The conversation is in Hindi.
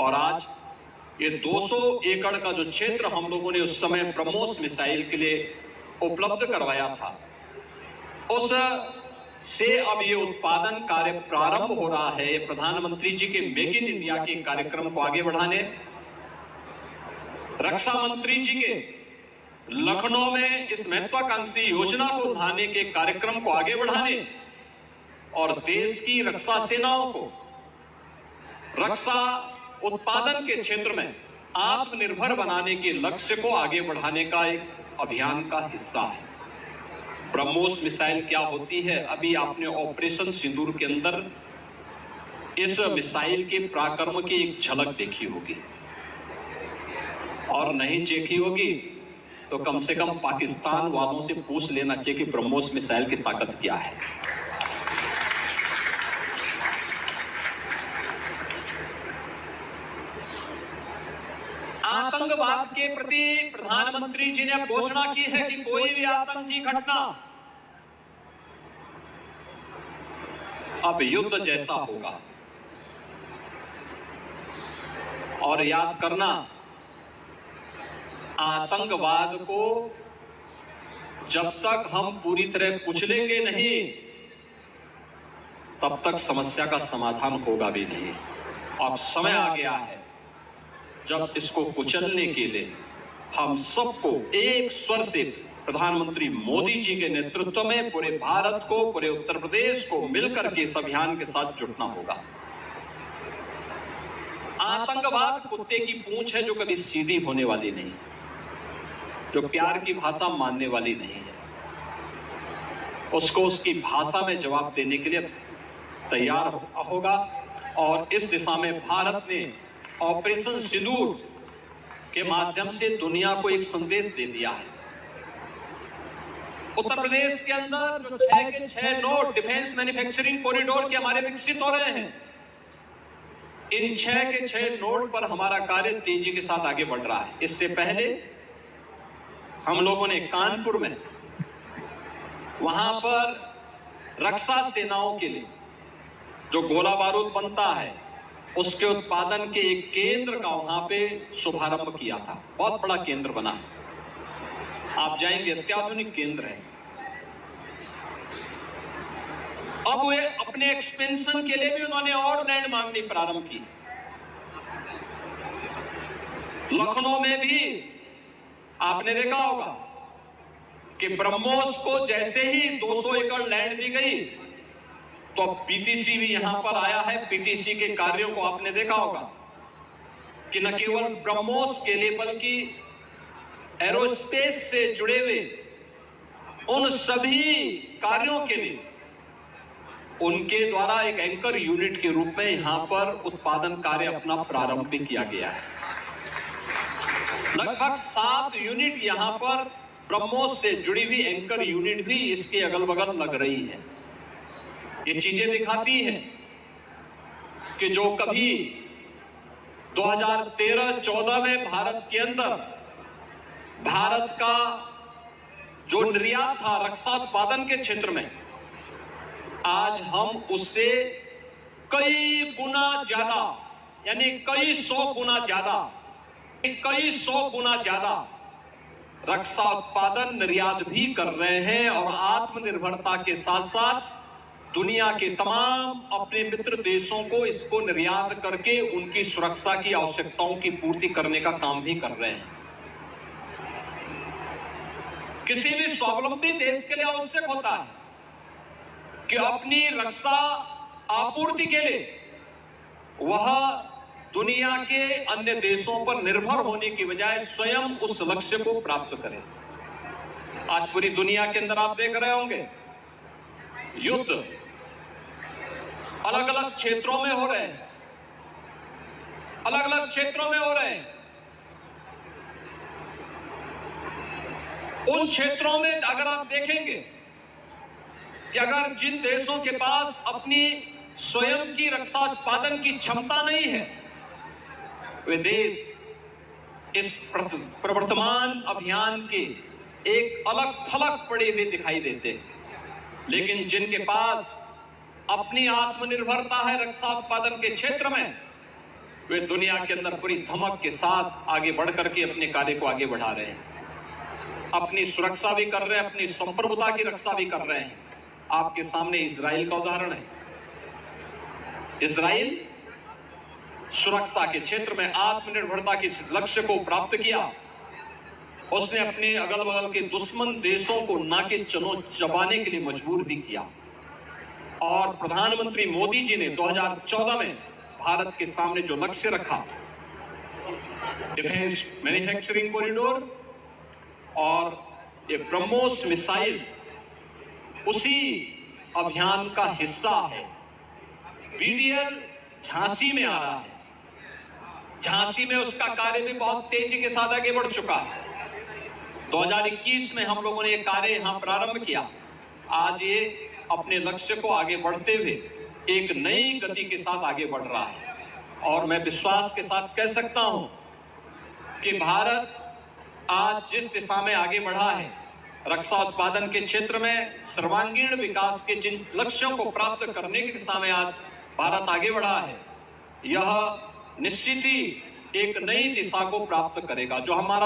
और आज ये 200 एकड़ का जो क्षेत्र हम लोगों ने उस समय ब्रह्मोस मिसाइल के लिए उपलब्ध करवाया था, उस से अब ये उत्पादन कार्य प्रारंभ हो रहा है। प्रधानमंत्री जी के मेक इन इंडिया के कार्यक्रम को आगे बढ़ाने, रक्षा मंत्री जी के लखनऊ में इस महत्वाकांक्षी योजना को उठाने के कार्यक्रम को आगे बढ़ाने और देश की रक्षा सेनाओं को रक्षा उत्पादन के क्षेत्र में आत्मनिर्भर बनाने के लक्ष्य को आगे बढ़ाने का एक अभियान का हिस्सा है। ब्रह्मोस मिसाइल क्या होती है, अभी आपने ऑपरेशन सिंदूर के अंदर इस मिसाइल के पराक्रम की एक झलक देखी होगी, और नहीं देखी होगी तो कम से कम पाकिस्तान वालों से पूछ लेना चाहिए कि ब्रह्मोस मिसाइल की ताकत क्या है। आतंकवाद के प्रति प्रधानमंत्री जी ने घोषणा की है कि कोई भी आतंकी घटना अब युद्ध जैसा होगा। और याद करना, आतंकवाद को जब तक हम पूरी तरह कुचलेंगे नहीं, तब तक समस्या का समाधान होगा भी नहीं। अब समय आ गया है जब इसको कुचलने के लिए हम सबको एक स्वर से प्रधानमंत्री मोदी जी के नेतृत्व में पूरे भारत को, पूरे उत्तर प्रदेश को मिलकर के इस अभियान के साथ जुटना होगा। आतंकवाद कुत्ते की पूंछ है जो कभी सीधी होने वाली नहीं, जो प्यार की भाषा मानने वाली नहीं है। उसको उसकी भाषा में जवाब देने के लिए तैयार होगा। और इस दिशा में भारत ने ऑपरेशन सिंदूर के माध्यम से दुनिया को एक संदेश दे दिया है। उत्तर प्रदेश के अंदर जो 6 के 6 नोड डिफेंस मैन्युफैक्चरिंग कॉरिडोर के हमारे विकसित हो रहे हैं, इन 6 के 6 नोड पर हमारा कार्य तेजी के साथ आगे बढ़ रहा है। इससे पहले हम लोगों ने कानपुर में, वहां पर रक्षा सेनाओं के लिए जो गोला बारूद बनता है उसके उत्पादन के एक केंद्र का वहां पे शुभारंभ किया था। बहुत बड़ा केंद्र बना है, आप जाएंगे अत्याधुनिक केंद्र है। अब वे अपने एक्सपेंशन के लिए भी उन्होंने और लैंड मांगनी प्रारंभ की। लखनऊ में भी आपने देखा होगा कि ब्रह्मोस को जैसे ही 200 एकड़ लैंड दी गई तो पीटीसी भी यहां पर आया है। पीटीसी के कार्यों को आपने देखा होगा कि न केवल ब्रह्मोस के लिए बल्कि एरोस्पेस से जुड़े हुए उन सभी कार्यों के लिए उनके द्वारा एक एंकर यूनिट के रूप में यहां पर उत्पादन कार्य अपना प्रारंभ भी किया गया है। लगभग 7 यूनिट यहां पर ब्रह्मोस से जुड़ी हुई एंकर यूनिट भी इसके अगल बगल लग रही है। ये चीजें दिखाती है कि जो कभी 2013-14 में भारत के अंदर भारत का जो निर्यात था रक्षा उत्पादन के क्षेत्र में, आज हम उससे कई गुना ज्यादा, यानी कई सौ गुना ज्यादा रक्षा उत्पादन निर्यात भी कर रहे हैं। और आत्मनिर्भरता के साथ साथ दुनिया के तमाम अपने मित्र देशों को इसको निर्यात करके उनकी सुरक्षा की आवश्यकताओं की पूर्ति करने का काम भी कर रहे हैं। किसी भी स्वावलंबी देश के लिए आवश्यक होता है कि अपनी रक्षा आपूर्ति के लिए वह दुनिया के अन्य देशों पर निर्भर होने की बजाय स्वयं उस लक्ष्य को प्राप्त करे। आज पूरी दुनिया के अंदर आप देख रहे होंगे युद्ध अलग अलग क्षेत्रों में हो रहे हैं, उन क्षेत्रों में अगर आप देखेंगे कि अगर जिन देशों के पास अपनी स्वयं की रक्षा उत्पादन की क्षमता नहीं है, वे देश इस प्रवर्तमान अभियान के एक अलग थलग पड़े हुए दिखाई देते हैं। लेकिन जिनके पास अपनी आत्मनिर्भरता है रक्षा उत्पादन के क्षेत्र में, वे दुनिया के अंदर पूरी धमक के साथ आगे बढ़ करके अपने कार्य को आगे बढ़ा रहे हैं, अपनी सुरक्षा भी कर रहे हैं, अपनी संप्रभुता की रक्षा भी कर रहे हैं। आपके सामने इजराइल का उदाहरण है। इजराइल सुरक्षा के क्षेत्र में आत्मनिर्भरता के लक्ष्य को प्राप्त किया। उसने अपने अगल बगल के दुश्मन देशों को नाके चबाने के लिए मजबूर भी किया। और प्रधानमंत्री मोदी जी ने 2014 में भारत के सामने जो लक्ष्य रखा, डिफेंस मैन्युफैक्चरिंग कॉरिडोर और ये ब्रह्मोस मिसाइल उसी अभियान का हिस्सा है। बीडीएल झांसी में आ रहा है। झांसी में उसका कार्य भी बहुत तेजी के साथ आगे बढ़ चुका है। 2021 में हम लोगों ने ये कार्य यहां प्रारंभ किया। आज ये अपने लक्ष्य को आगे बढ़ते हुए एक नई गति के साथ आगे बढ़ रहा है। और मैं विश्वास के साथ कह सकता हूं कि भारत आज जिस दिशा में आगे बढ़ा है, रक्षा उत्पादन के क्षेत्र में सर्वांगीण विकास के जिन लक्ष्यों को प्राप्त करने की दिशा में आज भारत आगे बढ़ा है, यह निश्चित ही एक नई दिशा को प्राप्त करेगा। जो हमारा